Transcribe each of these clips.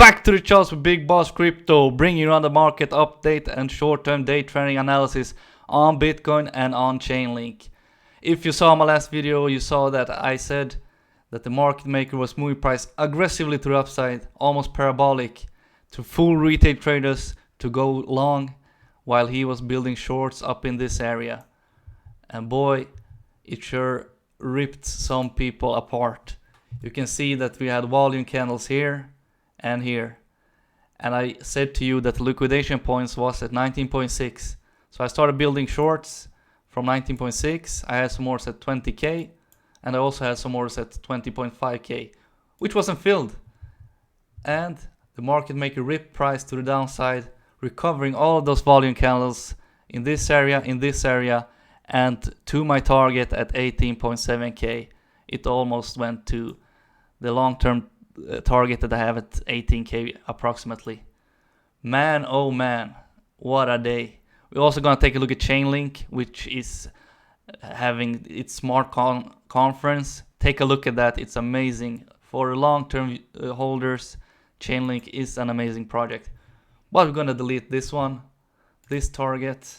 back to the charts with Big Boss Crypto, bringing you on the market update and short-term day trading analysis on Bitcoin and on Chainlink. If you saw my last video, you saw that I said that the market maker was moving price aggressively to the upside, almost parabolic, to fool retail traders to go long, while he was building shorts up in this area. And boy, it sure ripped some people apart. You can see that we had volume candles here and here. And I said to you that the liquidation points was at 19.6. So I started building shorts from 19.6. I had some more at 20k. And I also had some more at 20.5k, which wasn't filled. And the market maker ripped price to the downside, recovering all of those volume candles in this area, and to my target at 18.7k. It almost went to the long-term target that I have at 18k approximately. Man, oh man, what a day. We're also going to take a look at Chainlink, which is having its smart conference. Take a look at that. It's amazing. For long-term holders, Chainlink is an amazing project. But we're going to delete this one, this target.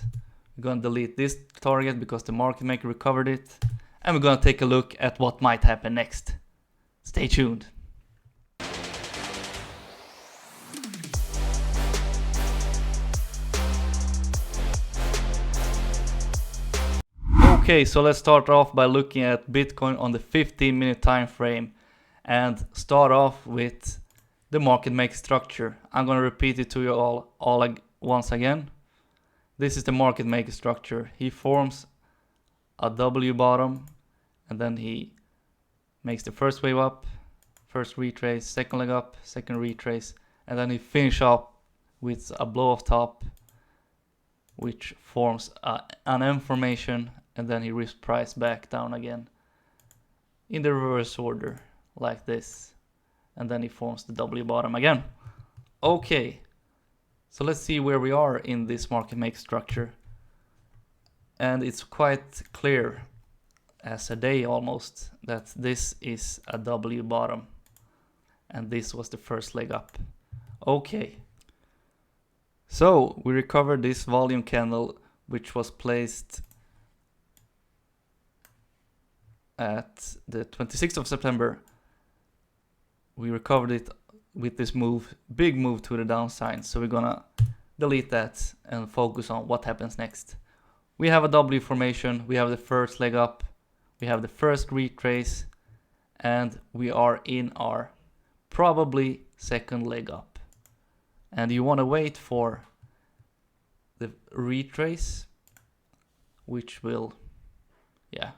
We're going to delete this target because the market maker recovered it. And we're going to take a look at what might happen next. Stay tuned. Okay, so let's start off by looking at Bitcoin on the 15-minute time frame and start off with the market maker structure. I'm going to repeat it to you all once again. This is the market maker structure. He forms a W bottom, and then he makes the first wave up, first retrace, second leg up, second retrace, and then he finish up with a blow off top, which forms an M formation, and then he rips price back down again in the reverse order like this, and then he forms the W bottom again. Okay, so let's see where we are in this market maker structure, and it's quite clear as a day almost that this is a W bottom and this was the first leg up. Okay, so we recovered this volume candle which was placed at the 26th of September. We recovered it with this move, big move to the downside. So we're gonna delete that and focus on what happens next. We have a W formation, we have the first leg up, we have the first retrace, and we are in our probably second leg up. And you want to wait for the retrace, which will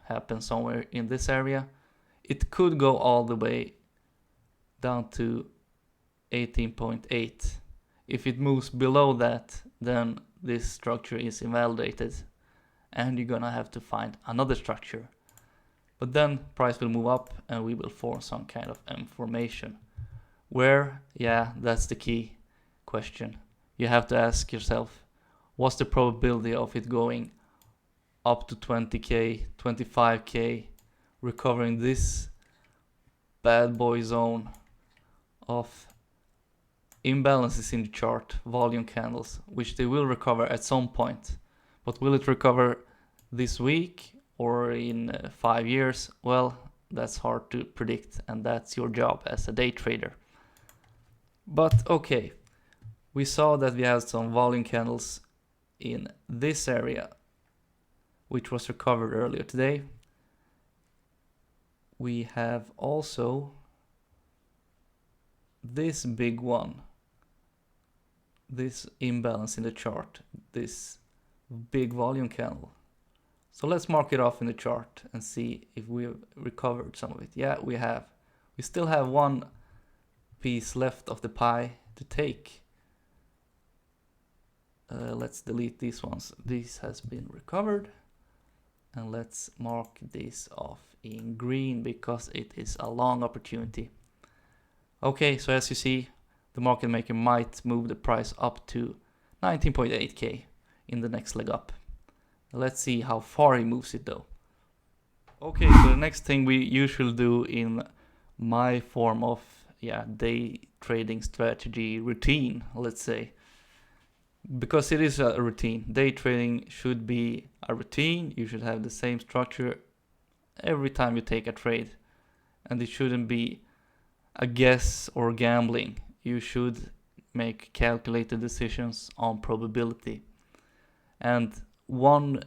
happen somewhere in this area. It could go all the way down to 18.8. If it moves below that, then this structure is invalidated and you're gonna have to find another structure. But then price will move up and we will form some kind of M formation. Where? Yeah, that's the key question. You have to ask yourself, what's the probability of it going up to 20k, 25k, recovering this bad boy zone of imbalances in the chart, volume candles, which they will recover at some point. But will it recover this week or in 5 years? Well, that's hard to predict, and that's your job as a day trader. But okay, we saw that we had some volume candles in this area, which was recovered earlier today. We have also this big one, this imbalance in the chart, this big volume candle. So let's mark it off in the chart and see if we've recovered some of it. Yeah, we have. We still have one piece left of the pie to take. Let's delete these ones. This has been recovered. And let's mark this off in green because it is a long opportunity. Okay, so as you see, the market maker might move the price up to 19.8k in the next leg up. Let's see how far he moves it though. Okay, so the next thing we usually do in my form of day trading strategy routine, let's say. Because it is a routine. Day trading should be a routine. You should have the same structure every time you take a trade. And it shouldn't be a guess or gambling. You should make calculated decisions on probability. And one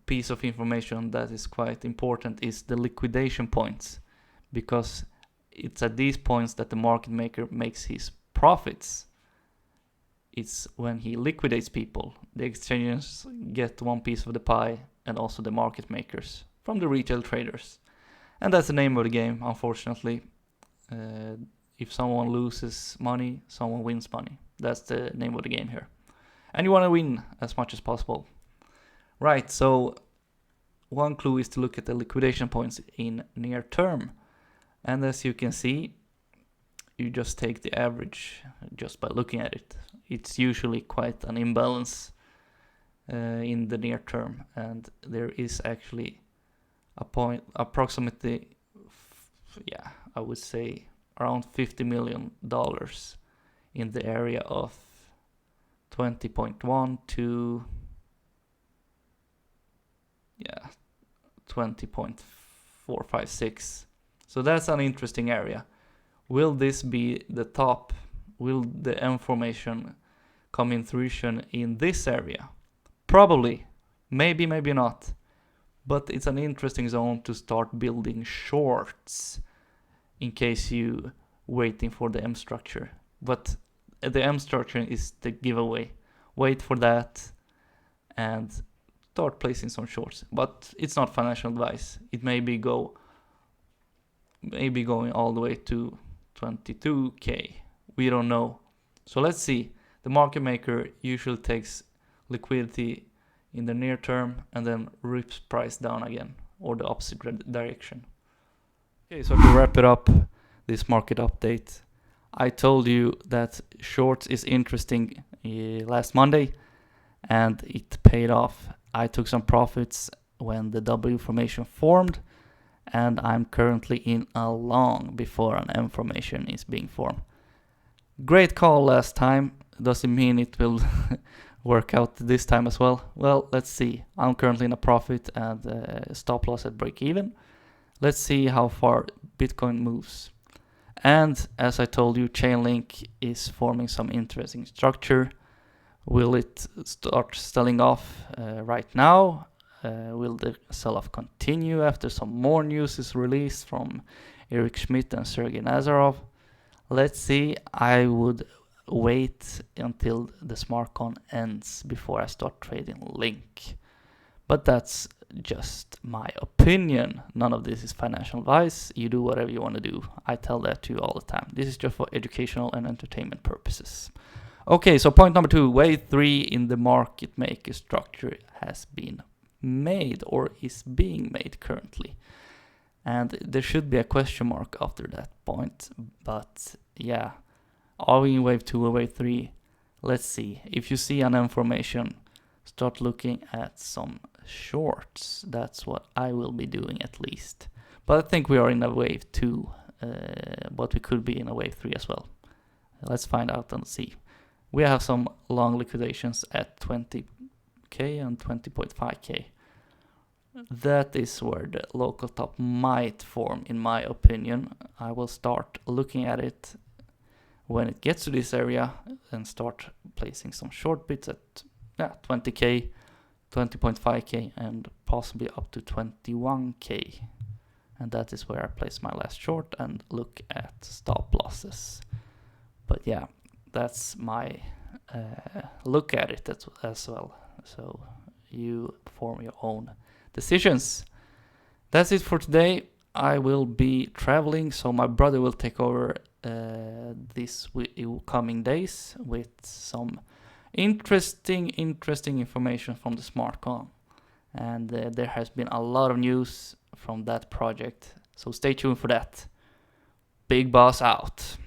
piece of information that is quite important is the liquidation points, because it's at these points that the market maker makes his profits. It's when he liquidates people. The exchanges get one piece of the pie, and also the market makers from the retail traders. And that's the name of the game, unfortunately. If someone loses money, someone wins money. That's the name of the game here. And you want to win as much as possible. Right, so one clue is to look at the liquidation points in near term. And as you can see, you just take the average just by looking at it. It's usually quite an imbalance in the near term. And there is actually a point approximately, I would say around $50 million in the area of 20.1 to 20.456. So that's an interesting area. Will this be the top? Will the M formation come in fruition in this area? Probably. Maybe, maybe not. But it's an interesting zone to start building shorts in case you waiting for the M structure. But the M structure is the giveaway. Wait for that and start placing some shorts. But it's not financial advice. It may be going all the way to 22k. We don't know. So let's see. The market maker usually takes liquidity in the near term and then rips price down again, or the opposite direction. Okay, so to wrap it up, this market update, I told you that shorts is interesting last Monday, and it paid off. I took some profits when the W formation formed, and I'm currently in a long before an M formation is being formed. Great call last time. Does it mean it will work out this time as well? Well, let's see. I'm currently in a profit and stop loss at break even. Let's see how far Bitcoin moves. And as I told you, Chainlink is forming some interesting structure. Will it start selling off right now? Will the sell-off continue after some more news is released from Eric Schmidt and Sergey Nazarov? Let's see. I would wait until the SmartCon ends before I start trading Link. But that's just my opinion. None of this is financial advice. You do whatever you want to do. I tell that to you all the time. This is just for educational and entertainment purposes. Okay, so point number 2, wave 3 in the market maker structure has been made or is being made currently. And there should be a question mark after that point. But yeah, are we in wave 2 or wave 3? Let's see. If you see an M formation, start looking at some shorts. That's what I will be doing at least. But I think we are in a wave 2, but we could be in a wave 3 as well. Let's find out and see. We have some long liquidations at 20k and 20.5k. That is where the local top might form, in my opinion. I will start looking at it when it gets to this area and start placing some short bits at 20k, 20.5k, and possibly up to 21k. And that is where I place my last short and look at stop losses. But yeah, that's my look at it as well. So you form your own decisions. That's it for today. I will be traveling, so my brother will take over this coming days with some interesting information from the SmartCon. And there has been a lot of news from that project, so stay tuned for that. Big Boss out.